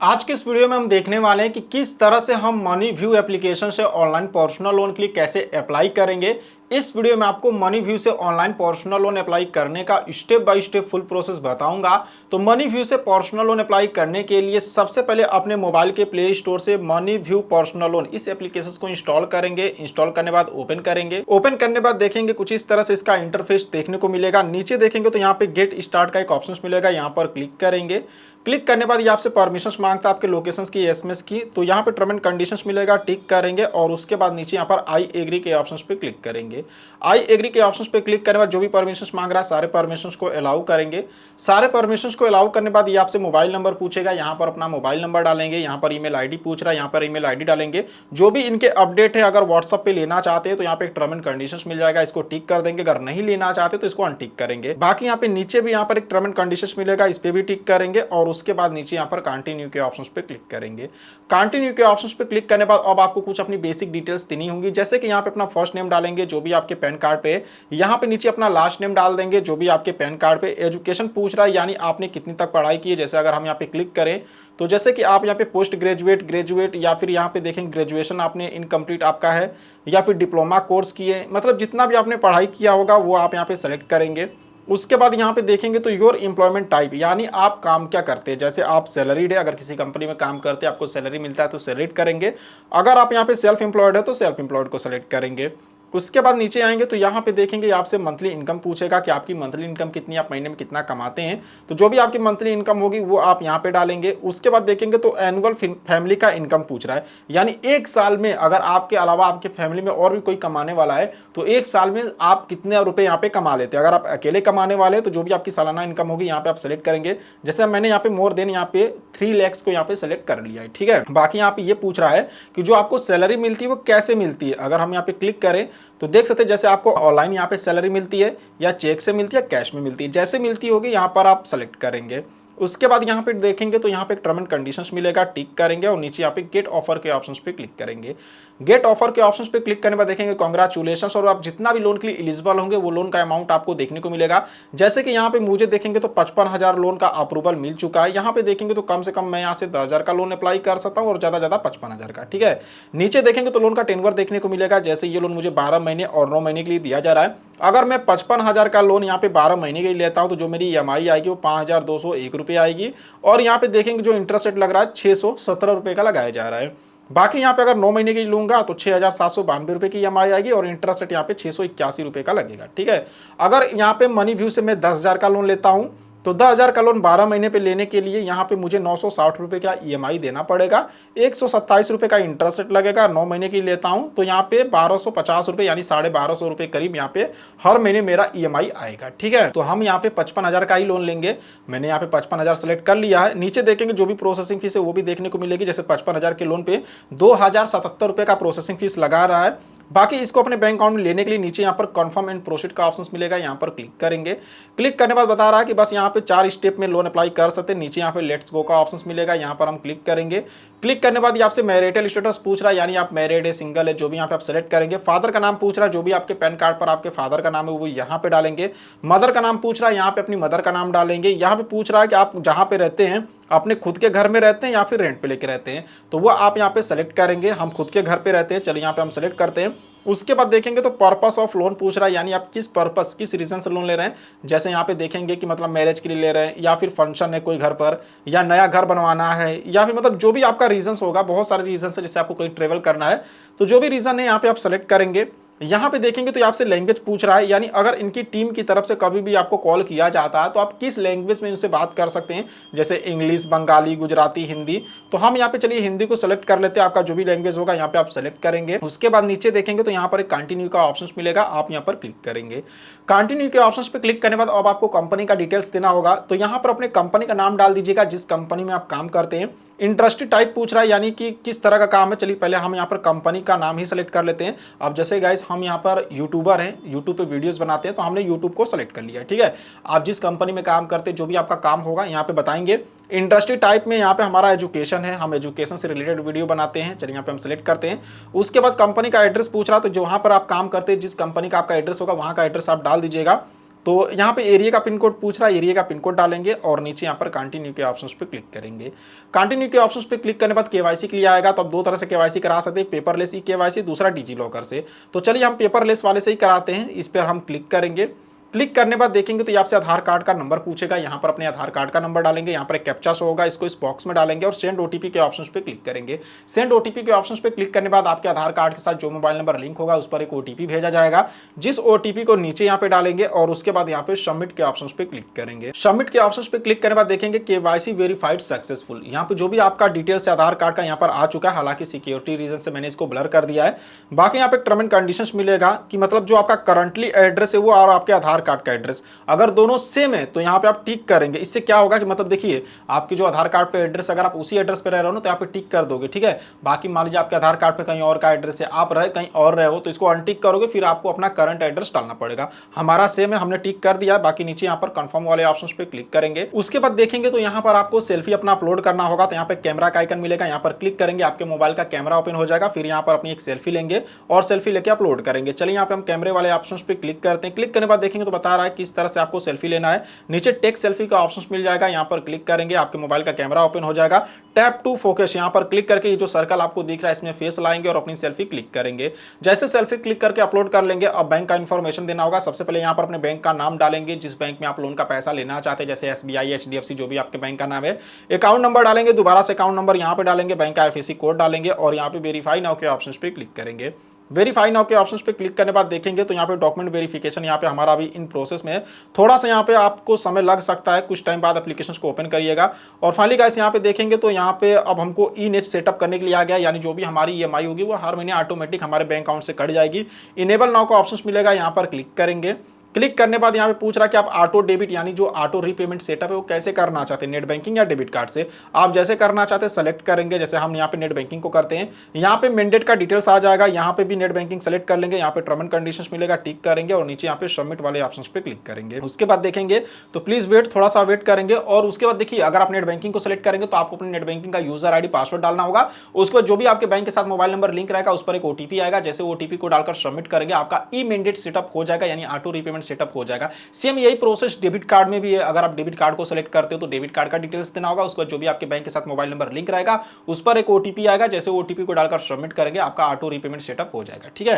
आज के इस वीडियो में हम देखने वाले हैं कि किस तरह से हम मनी व्यू एप्लीकेशन से ऑनलाइन पर्सनल लोन के लिए कैसे अप्लाई करेंगे। इस वीडियो में आपको मनी व्यू से ऑनलाइन पर्सनल लोन अप्लाई करने का step by step full process बताऊंगा। तो मनी व्यू से पर्सनल लोन अप्लाई करने के लिए सबसे पहले अपने मोबाइल के प्ले स्टोर से मनी व्यू पर्सनल लोन इस एप्लीकेशन को इंस्टॉल करेंगे। इंस्टॉल करने बाद ओपन करेंगे। ओपन करने बाद देखेंगे कुछ इस तरह से इसका इंटरफेस देखने को मिलेगा। नीचे देखेंगे तो यहाँ पे गेट स्टार्ट का एक ऑप्शन मिलेगा, यहाँ पर क्लिक करेंगे। क्लिक करने बाद ये आपसे परमिशंस मांगता है आपके लोकेशंस की, एसएमएस की। तो यहाँ पे टर्म एंड कंडीशंस मिलेगा, टिक करेंगे और उसके बाद नीचे यहाँ पर आई एग्री के ऑप्शंस पे क्लिक करेंगे। आई एग्री के ऑप्शंस पे क्लिक करने बाद जो भी परमिशंस मांग रहा है सारे परमिशंस को अलाउ करेंगे। सारे परमिशंस को अलाउ करने बाद ये आपसे मोबाइल नंबर पूछेगा, यहाँ पर अपना मोबाइल नंबर डालेंगे। यहाँ पर ईमेल आईडी पूछ रहा है, यहाँ पर ईमेल आईडी डालेंगे। जो भी इनके अपडेट है अगर व्हाट्सएप पे लेना चाहते हैं तो यहाँ पे एक टर्म एंड कंडीशंस मिल जाएगा, इसको टिक कर देंगे। अगर नहीं लेना चाहते तो इसको अनटिक करेंगे। बाकी यहाँ पे नीचे भी यहाँ पर एक टर्म एंड कंडीशंस मिलेगा, इस पे भी टिक करेंगे और उसके बाद नीचे यहाँ पर कंटिन्यू के ऑप्शंस पे क्लिक करेंगे। कंटिन्यू के ऑप्शंस पे क्लिक करने बाद अब आपको कुछ अपनी बेसिक डिटेल्स देनी होंगी, जैसे कि यहाँ पे अपना फर्स्ट नेम डालेंगे जो भी आपके पैन कार्ड पे, यहाँ पे नीचे अपना लास्ट नेम डाल देंगे जो भी आपके पैन कार्ड पे। एजुकेशन पूछ रहा है यानी आपने कितनी तक पढ़ाई की है। जैसे अगर हम यहाँ पे क्लिक करें तो जैसे कि आप यहाँ पे पोस्ट ग्रेजुएट, ग्रेजुएट या फिर यहाँ पे देखेंगे ग्रेजुएशन आपने इनकम्प्लीट आपका है या फिर डिप्लोमा कोर्स किए, मतलब जितना भी आपने पढ़ाई किया होगा वो आप यहाँ पे सेलेक्ट करेंगे। उसके बाद यहाँ पे देखेंगे तो योर एम्प्लॉयमेंट टाइप यानी आप काम क्या करते हैं। जैसे आप सैलरीड है, अगर किसी कंपनी में काम करते हैं आपको सैलरी मिलता है तो सेलेक्ट करेंगे। अगर आप यहाँ पे सेल्फ एम्प्लॉयड है तो सेल्फ एम्प्लॉयड को सेलेक्ट करेंगे। उसके बाद नीचे आएंगे तो यहाँ पे देखेंगे आपसे मंथली इनकम पूछेगा कि आपकी मंथली इनकम कितनी, आप महीने में कितना कमाते हैं। तो जो भी आपकी मंथली इनकम होगी वो आप यहाँ पे डालेंगे। उसके बाद देखेंगे तो एनुअल फैमिली का इनकम पूछ रहा है, यानी एक साल में अगर आपके अलावा आपके फैमिली में और भी कोई कमाने वाला है तो एक साल में आप कितने रुपए यहाँ पे कमा लेते हैं। अगर आप अकेले कमाने वाले हैं तो जो भी आपकी सालाना इनकम होगी यहाँ पे आप सेलेक्ट करेंगे। जैसे मैंने यहाँ पे मोर देन यहाँ पे 3 लाख को यहाँ पे सेलेक्ट कर लिया है, ठीक है। बाकी यहाँ पे ये पूछ रहा है कि जो आपको सैलरी मिलती है वो कैसे मिलती है। अगर हम यहाँ पे क्लिक करें तो देख सकते हैं जैसे आपको ऑनलाइन यहाँ पे सैलरी मिलती है या चेक से मिलती है, कैश में मिलती है, जैसे मिलती होगी यहाँ पर आप सेलेक्ट करेंगे। उसके बाद यहाँ पे देखेंगे तो यहाँ पे एक टर्म एंड कंडीशंस मिलेगा, टिक करेंगे और नीचे यहाँ पे गेट ऑफर के ऑप्शंस पे क्लिक करेंगे। गेट ऑफर के ऑप्शंस पे क्लिक करने बाद देखेंगे कांग्रेचुलेशंस और आप जितना भी लोन के लिए एलिजिबल होंगे वो लोन का अमाउंट आपको देखने को मिलेगा। जैसे कि यहाँ पे मुझे देखेंगे तो 55,000 लोन का अप्रूवल मिल चुका है। यहाँ पे देखेंगे तो कम से कम मैं यहाँ से 10,000 का लोन अप्लाई कर सकता हूँ और ज़्यादा 55,000 का, ठीक है। नीचे देखेंगे तो लोन का टेन्योर देखने को मिलेगा, जैसे ये लोन मुझे 12 महीने और 9 महीने के लिए दिया जा रहा है। अगर मैं 55,000 का लोन यहाँ पे 12 महीने के लिए लेता हूँ तो जो मेरी EMI आएगी वो 5,201 रुपये आएगी और यहाँ पे देखेंगे जो इंटरेस्ट रेट लग रहा है 617 रुपये का लगाया जा रहा है। बाकी यहाँ पे अगर 9 महीने की लूंगा तो 6,792 रुपये की EMI आएगी और इंटरेस्ट रेट यहाँ पे 681 रुपये का लगेगा, ठीक है। अगर यहाँ पे मनी व्यू से मैं 10,000 का लोन लेता हूँ तो 10,000 का लोन 12 महीने पे लेने के लिए यहाँ पे मुझे 960 रुपये का EMI देना पड़ेगा, 127 रुपये का इंटरेस्ट रेट लगेगा। 9 महीने की लेता हूँ तो यहाँ पे 1,250 रुपये यानी 1,250 रुपये करीब यहाँ पे हर महीने मेरा EMI आएगा, ठीक है। तो हम यहाँ पे 55,000 का ही लोन लेंगे। मैंने यहाँ पे 55,000 सेलेक्ट कर लिया है। नीचे देखेंगे जो भी प्रोसेसिंग फीस है वो भी देखने को मिलेगी। जैसे 55,000 के लोन पे 2,077 रुपये का प्रोसेसिंग फीस लगा रहा है। बाकी इसको अपने बैंक अकाउंट में लेने के लिए नीचे यहाँ पर कंफर्म एंड प्रोसीड का ऑप्शन मिलेगा, यहाँ पर क्लिक करेंगे। क्लिक करने बाद बता रहा है कि बस यहाँ पे 4 स्टेप में लोन अप्लाई कर सकते हैं। नीचे यहाँ पे लेट्स गो का ऑप्शन मिलेगा, यहाँ पर हम क्लिक करेंगे। क्लिक करने बाद ये आपसे मैरिटल स्टेटस पूछ रहा है, यानी आप मैरिड है, सिंगल है, जो भी यहाँ पे आप सेलेक्ट करेंगे। फादर का नाम पूछ रहा है, जो भी आपके पैन कार्ड पर आपके फादर का नाम है वो यहाँ पे डालेंगे। मदर का नाम पूछ रहा है, यहाँ पे अपनी मदर का नाम डालेंगे। यहाँ पे पूछ रहा है कि आप जहाँ पे रहते हैं अपने खुद के घर में रहते हैं या फिर रेंट पे लेके रहते हैं, तो वो आप यहाँ पे सेलेक्ट करेंगे। हम खुद के घर पे रहते हैं, चलिए यहाँ पे हम सेलेक्ट करते हैं। उसके बाद देखेंगे तो पर्पस ऑफ लोन पूछ रहा है, यानी आप किस पर्पस, किस रीजन से लोन ले रहे हैं। जैसे यहाँ पे देखेंगे कि मतलब मैरिज के लिए ले रहे हैं या फिर फंक्शन है कोई घर पर या नया घर बनवाना है या फिर मतलब जो भी आपका रीजन होगा। बहुत सारे रीजन है, जैसे आपको कोई ट्रेवल करना है तो जो भी रीजन है यहाँ पे आप सेलेक्ट करेंगे। यहाँ पे देखेंगे तो आपसे लैंग्वेज पूछ रहा है, यानी अगर इनकी टीम की तरफ से कभी भी आपको कॉल किया जाता है तो आप किस लैंग्वेज में उनसे बात कर सकते हैं, जैसे इंग्लिश, बंगाली, गुजराती, हिंदी। तो हम यहाँ पे चलिए हिंदी को सेलेक्ट कर लेते हैं। आपका जो भी लैंग्वेज होगा यहाँ पे आप सेलेक्ट करेंगे। उसके बाद नीचे देखेंगे तो यहाँ पर एक कंटिन्यू का ऑप्शन मिलेगा, आप यहाँ पर क्लिक करेंगे। कंटिन्यू के ऑप्शन पे क्लिक करने के बाद अब आपको कंपनी का डिटेल्स देना होगा, तो यहाँ पर अपने कंपनी का नाम डाल दीजिएगा जिस कंपनी में आप काम करते हैं। इंडस्ट्री टाइप पूछ रहा है, यानी कि किस तरह का काम है। चलिए पहले हम यहाँ पर कंपनी का नाम ही सेलेक्ट कर लेते हैं। अब जैसे गाइस हम यहाँ पर यूट्यूबर हैं, यूट्यूब पे वीडियोस बनाते हैं, तो हमने यूट्यूब को सेलेक्ट कर लिया, ठीक है। आप जिस कंपनी में काम करते हैं जो भी आपका काम होगा यहाँ पे बताएंगे। इंडस्ट्री टाइप में यहाँ पे हमारा एजुकेशन है, हम एजुकेशन से रिलेटेड वीडियो बनाते हैं, चलिए यहाँ पे हम सेलेक्ट करते हैं। उसके बाद कंपनी का एड्रेस पूछ रहा है, तो जहाँ पर आप काम करते हैं जिस कंपनी का आपका एड्रेस होगा वहाँ का एड्रेस आप डाल दीजिएगा। तो यहाँ पे एरिया का पिन कोड पूछ रहा है, एरिया का पिन कोड डालेंगे और नीचे यहाँ पर कंटिन्यू के ऑप्शंस पे क्लिक करेंगे। कंटिन्यू के ऑप्शंस पे क्लिक करने के बाद केवाईसी के लिए आएगा। तो अब दो तरह से केवाईसी करा सकते हैं, पेपरलेस ई केवाईसी, दूसरा डिजी लॉकर से। तो चलिए हम पेपरलेस वाले से ही कराते हैं। इस पर हम क्लिक करेंगे। क्लिक करने बाद देखेंगे तो ये आपसे आधार कार्ड का नंबर पूछेगा। यहाँ पर अपने आधार कार्ड का नंबर डालेंगे, यहाँ पर एक कैप्चा शो होगा, इसको इस बॉक्स में डालेंगे और सेंड ओटीपी के ऑप्शंस पे क्लिक करेंगे। सेंड ओटीपी के ऑप्शंस पे क्लिक करने बाद आपके आधार कार्ड के साथ जो मोबाइल नंबर लिंक होगा उस पर एक ओटीपी भेजा जाएगा, जिस ओटीपी को नीचे यहाँ पे डालेंगे और उसके बाद यहाँ पे सबमिट के ऑप्शंस पे क्लिक करेंगे। सबमिट के ऑप्शंस पे क्लिक करने बाद देखेंगे केवाईसी वेरीफाइड सक्सेसफुल। यहाँ पे जो भी आपका डिटेल्स आधार कार्ड का यहाँ पर आ चुका है, हालांकि सिक्योरिटी रीजन से मैंने इसको ब्लर कर दिया है। बाकी यहाँ पे टर्म एंड कंडीशंस मिलेगा कि मतलब जो आपका करंटली एड्रेस है वो और आपके आधार कार्ड का एड्रेस अगर दोनों सेम है तो यहाँ पे आप टिक करेंगे। इससे क्या होगा कि मतलब देखिए आपके जो आधार कार्ड पे एड्रेस अगर आप उसी एड्रेस पे रह रहे हो ना तो यहाँ पे टिक कर दोगे, ठीक है। बाकी मान लीजिए आपके आधार कार्ड पे कहीं और का एड्रेस है, आप रहे कहीं और रहे हो, तो इसको अनटिक करोगे, फिर आपको अपना करंट एड्रेस डालना पड़ेगा। हमारा सेम है, हमने टिक कर दिया। बाकी नीचे यहाँ पर कंफर्म वाले ऑप्शन पे क्लिक करेंगे। उसके बाद देखेंगे तो यहाँ पर आपको सेल्फी अपना अपलोड करना होगा। तो यहाँ पे कैमरा का आइकन मिलेगा, यहाँ पर क्लिक करेंगे, आपके मोबाइल का कैमरा ओपन हो जाएगा। फिर यहाँ पर अपनी एक सेल्फी लेंगे और सेल्फी लेके अपलोड करेंगे। चलिए यहाँ पे हम कैमरे वाले ऑप्शन पे क्लिक करते हैं। क्लिक करने के बाद देखेंगे तो बता रहा है किस तरह से आपको सेल्फी लेना है। नीचे टेक सेल्फी का ऑप्शन मिल जाएगा, यहां पर क्लिक करेंगे, आपके मोबाइल का कैमरा ओपन हो जाएगा। टैप टू फोकस यहां पर क्लिक करके ये जो सर्कल आपको दिख रहा है इसमें फेस लाएंगे और अपनी सेल्फी क्लिक करेंगे। जैसे सेल्फी क्लिक करके अपलोड कर लेंगे, अब बैंक का इंफॉर्मेशन देना होगा। सबसे पहले यहां पर अपने बैंक का नाम डालेंगे, जिस बैंक में आप लोन का पैसा लेना चाहते हैं, जैसे एसबीआई, एचडीएफसी, जो भी आपके बैंक का नाम है। अकाउंट नंबर डालेंगे, दोबारा से अकाउंट नंबर यहां पे डालेंगे, बैंक का आईएफएससी कोड डालेंगे और यहां पे वेरीफाई नाउ के ऑप्शन पे क्लिक करेंगे। वेरीफाई नाउ के ऑप्शंस पे क्लिक करने बाद देखेंगे तो यहाँ पे डॉक्यूमेंट वेरिफिकेशन यहाँ पे हमारा अभी इन प्रोसेस में है। थोड़ा सा यहाँ पे आपको समय लग सकता है, कुछ टाइम बाद एप्लीकेशन को ओपन करिएगा। और फाइनली गाइस यहाँ पे देखेंगे तो यहाँ पे अब हमको ई नेट सेटअप करने के लिए आ गया, यानी जो भी हमारी ईएमआई होगी वो हर महीने ऑटोमेटिक हमारे बैंक अकाउंट से कट जाएगी। इनेबल नाउ का ऑप्शन मिलेगा, यहाँ पर क्लिक करेंगे। क्लिक करने बाद यहाँ पे पूछ रहा है कि आप ऑटो डेबिट यानी जो ऑटो रीपेमेंट सेटअप है वो कैसे करना चाहते हैं, नेट बैंकिंग या डेबिट कार्ड से। आप जैसे करना चाहते हैं सेलेक्ट करेंगे, जैसे हम यहाँ पे नेट बैंकिंग को करते हैं। यहाँ पे मैंडेट का डिटेल्स आ जाएगा, यहाँ पे भी नेट बैंकिंग सेलेक्ट कर लेंगे, यहाँ पे टर्म एंड कंडीशंस मिलेगा, टिक करेंगे और नीचे यहाँ पे सबमिट वाले ऑप्शन पे क्लिक करेंगे। उसके बाद देखेंगे तो प्लीज वेट, थोड़ा सा वेट करेंगे। और उसके बाद देखिए अगर आप नेट बैंकिंग को सेलेक्ट करेंगे तो आपको अपने नेट बैंकिंग का यूजर आईडी पासवर्ड डालना होगा। उसके बाद जो भी आपके बैंक के साथ मोबाइल नंबर लिंक रहेगा उस पर एक ओटीपी आएगा, जैसे ओटीपी को डालकर सबमिट करेंगे आपका ई मैंडेट सेटअप हो जाएगा, यानी ऑटो रीपेमेंट सेटअप हो जाएगा। सेम यही प्रोसेस डेबिट कार्ड में भी है। अगर आप डेबिट कार्ड को सेलेक्ट करते हो तो डेबिट कार्ड का डिटेल्स देना होगा, उसके बाद जो भी आपके बैंक के साथ मोबाइल नंबर लिंक रहेगा उस पर एक ओटीपी आएगा, जैसे ओटीपी को डालकर सबमिट करेंगे आपका ऑटो रीपेमेंट सेटअप हो जाएगा, ठीक है।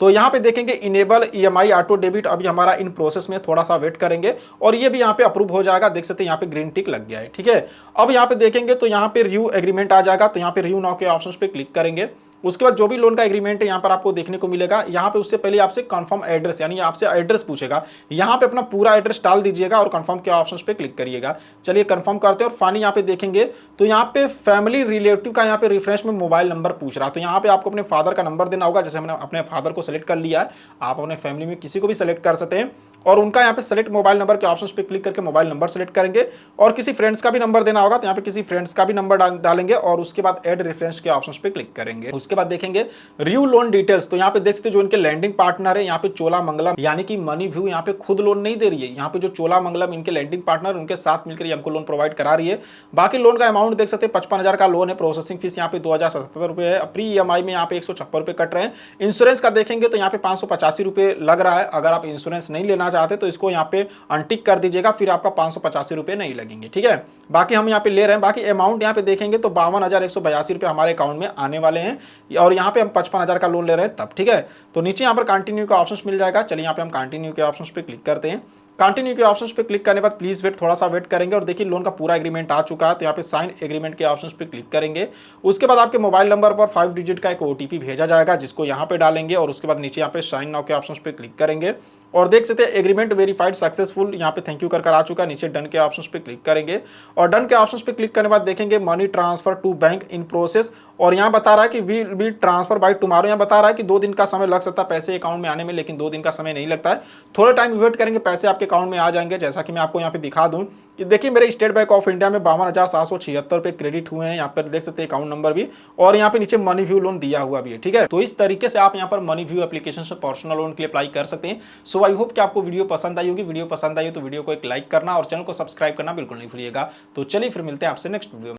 तो यहाँ पे देखेंगे इनेबल ईएमआई ऑटो डेबिट अभी हमारा इन प्रोसेस में, थोड़ा सा वेट करेंगे और ये भी यहाँ पे अप्रूव हो जाएगा। देख सकते हैं यहाँ पे ग्रीन टिक लग गया है, ठीक है। अब यहाँ पे देखेंगे तो यहाँ पे रिव्यू एग्रीमेंट आ जाएगा, तो यहाँ पे रिव्यू नाउ के ऑप्शन पे क्लिक करेंगे। उसके बाद जो भी लोन का एग्रीमेंट है यहाँ पर आपको देखने को मिलेगा। यहाँ पे उससे पहले आपसे कंफर्म एड्रेस यानी आपसे एड्रेस पूछेगा, यहाँ पे अपना पूरा एड्रेस डाल दीजिएगा और कंफर्म के ऑप्शंस पे क्लिक करिएगा। चलिए कंफर्म करते हैं और फाइनली यहाँ पे देखेंगे तो यहाँ पे फैमिली रिलेटिव का यहाँ पे रेफरेंस में मोबाइल नंबर पूछ रहा है। तो यहाँ पे आपको अपने फादर का नंबर देना होगा, जैसे हमने अपने फादर को सेलेक्ट कर लिया है, आप अपने फैमिली में किसी को भी सेलेक्ट कर सकते हैं और उनका यहाँ पे सेलेक्ट मोबाइल नंबर के ऑप्शंस पे क्लिक करके मोबाइल नंबर सेलेक्ट करेंगे। और किसी फ्रेंड्स का भी नंबर देना होगा तो यहाँ पे किसी फ्रेंड्स का भी नंबर डालेंगे और उसके बाद ऐड रेफरेंस के ऑप्शंस पे क्लिक करेंगे। उसके बाद देखेंगे रिव्यू लोन डिटेल्स, तो यहाँ पे देख सकते जो इनके लैंडिंग पार्टनर है, यहाँ पे चोलामंगलम यानी कि मनी व्यू यहाँ पे खुद लोन नहीं दे रही है, यहाँ पे जो चोलामंगलम इनके लैंडिंग पार्टनर उनके साथ मिलकर हमको लोन प्रोवाइड करा रही है। बाकी लोन का अमाउंट देख सकते हैं 55,000 का लोन है, प्रोसेसिंग फीस यहाँ पे 2,077 रुपये है, प्री ईएमआई में यहाँ पे 156 रुपये कट रहे हैं। इंश्योरेंस का देखेंगे तो यहाँ पे 585 रुपये लग रहा है। अगर आप इंश्योरेंस नहीं लेना चाहते तो इसको यहाँ पे अनटिक कर दीजिएगा, फिर आपका 585 रुपये नहीं लगेंगे, ठीक है। बाकी हम यहाँ पे ले रहे हैं। बाकी अमाउंट यहाँ पे देखेंगे तो 52,182 रुपये हमारे अकाउंट में आने वाले हैं और यहाँ पे हम 55,000 का लोन ले रहे हैं तब, ठीक है। तो नीचे यहाँ पर कंटिन्यू का ऑप्शन मिल जाएगा। चलिए यहाँ पे हम कंटिन्यू के ऑप्शन पे क्लिक करते हैं। कंटिन्यू के ऑप्शंस पे क्लिक करने के बाद प्लीज वेट, थोड़ा सा वेट करेंगे और देखिए लोन का पूरा एग्रीमेंट आ चुका है। तो यहाँ पे साइन एग्रीमेंट के ऑप्शंस पे क्लिक करेंगे। उसके बाद आपके मोबाइल नंबर पर 5 डिजिट का एक ओटीपी भेजा जाएगा, जिसको यहाँ पे डालेंगे और उसके बाद नीचे यहाँ पे साइन नाउ के ऑप्शंस पे क्लिक करेंगे और देख सकते हैं एग्रीमेंट वेरीफाइड सक्सेसफुल, यहाँ पे थैंक यू कर आ चुका है। नीचे डन के ऑप्शंस पे क्लिक करेंगे और डन के ऑप्शंस पे क्लिक करने के बाद देखेंगे money transfer to bank in process और यहाँ बता रहा है कि we will transfer by tomorrow. यहाँ बता रहा है कि 2 दिन का समय लग सकता है पैसे अकाउंट में आने में, लेकिन 2 दिन का समय नहीं लगता है। थोड़ा टाइम वेट करेंगे, पैसे आपके अकाउंट में आ जाएंगे। जैसा कि मैं आपको यहाँ पे दिखा दूं कि देखिए मेरे स्टेट बैंक ऑफ इंडिया में 52,776 रुपये क्रेडिट हुए हैं। यहाँ पर देख सकते हैं अकाउंट नंबर भी और यहाँ पे नीचे मनी व्यू लोन दिया हुआ भी है, ठीक है। तो इस तरीके से आप यहाँ पर मनी व्यू एप्लीकेशन से पर्सनल लोन के लिए अप्लाई कर सकते हैं। सो आई होप कि आपको वीडियो पसंद आई होगी। वीडियो पसंद आई तो वीडियो को एक लाइक करना और चैनल को सब्सक्राइब करना बिल्कुल नहीं भूलिएगा। तो चलिए फिर मिलते हैं आपसे नेक्स्ट वीडियो में।